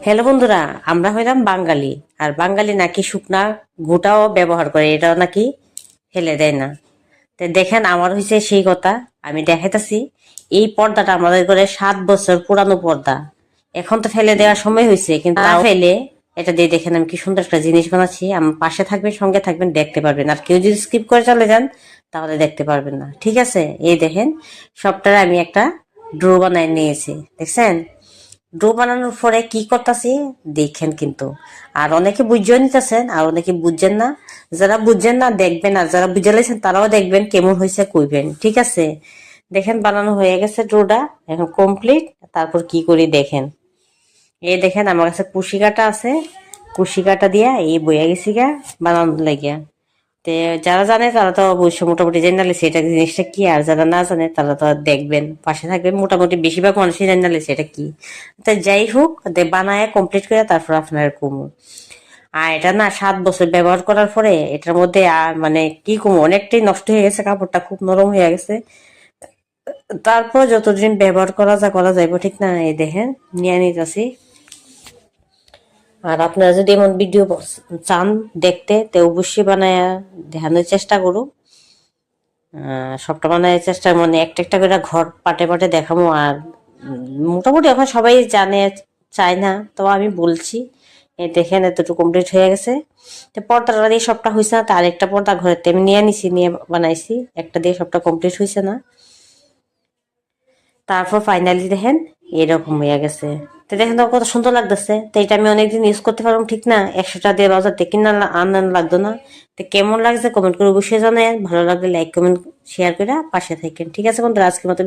Hello বন্ধুরা, আমরা হইলাম বাঙালি। আর বাঙালি নাকি শুকনা গোটাও ব্যবহার করে, এটাও নাকি ফেলে দেয় না। তো দেখেন, আমার হয়েছে সেই কথা। আমি দেখাইতাছি, এই পর্দাটা আমাদের ঘরে 7 বছর পুরানো পর্দা। এখন তো ফেলে দেওয়ার সময় হয়েছে, কিন্তু তাও ফেলে এটা দিয়ে দেখেন আমি কি সুন্দর একটা জিনিস বানাচ্ছি। আমার পাশে থাকবেন, সঙ্গে থাকবেন, দেখতে পারবেন। আর কেউ যদি স্কিপ করে চলে যান তাহলে দেখতে পারবেন না, ঠিক আছে? এই দেখেন, সবটারে আমি একটা ড্র বানাই নিয়েছি, দেখছেন? ডো বানানোর পরে কি করতেছি দেখেন কিন্তু। আর অনেকে বুঝেও নিতেছেন, আর অনেকে বুঝছেন না। যারা বুঝছেন না দেখবেন, আর যারা বুঝে লাইছেন তারাও দেখবেন কেমন হয়েছে কইবেন, ঠিক আছে? দেখেন, বানানো হয়ে গেছে ডোটা, এখন কমপ্লিট। তারপর কি করি দেখেন। এই দেখেন, আমার কাছে কুশি কাটা আছে, কুশি কাটা দিয়া এই বইয়া গেছি গা বানানোর লাগিয়া। তে যারা জানে তারা তো অবশ্যই মোটামুটি জেনে নিছে এটা জিনিসটা কি, আর যারা না জানে তারা তো দেখবেন, পাশে থাকবেন। মোটামুটি বেশিরভাগ মানুষই জেনে নিছে এটা কি। তো যাই হোক, বানায় কমপ্লিট করে তারপর আপনার কমু। আর এটা না 7 বছর ব্যবহার করার পরে এটার মধ্যে আর মানে কি কমু, অনেকটাই নষ্ট হয়ে গেছে, কাপড়টা খুব নরম হয়ে গেছে। তারপর যতদিন ব্যবহার করা যাইব, ঠিক না? এই দেখেন, নিয়ে নিতেছি। আর আপনারা যদি এমন ভিডিও চান দেখতে, তো অবশ্যই বানায় দেখানোর চেষ্টা করো। সবটা বানায় চেষ্টা, মানে একটা একটা করে ঘর পাটে পাটে দেখাবো। আর মোটামুটি এখন সবাই জানে, চায় না তো আমি বলছি। এই দেখেন, এতটুকু কমপ্লিট হয়ে গেছে। তো পর্দাটা দিয়ে সবটা হয়েছে না, তো আরেকটা পর্দা ঘরে আমি নিয়ে নিছি, নিয়ে বানাইছি। একটা দিয়ে সবটা কমপ্লিট হয়েছে না। তারপর ফাইনালি দেখেন এরকম হয়ে গেছে। তো দেখেন তো কত সুন্দর লাগতেছে। তো এটা আমি অনেকদিন ইউজ করতে পারবো, ঠিক না? 100 টাকা দিয়ে বাজার থেকে কিনা আনান লাগতো না। তো কেমন লাগছে কমেন্ট করে অবশ্যই জানাই। ভালো লাগলে লাইক কমেন্ট শেয়ার করে পাশে থাকেন, ঠিক আছে বন্ধুরা? আজকের মতো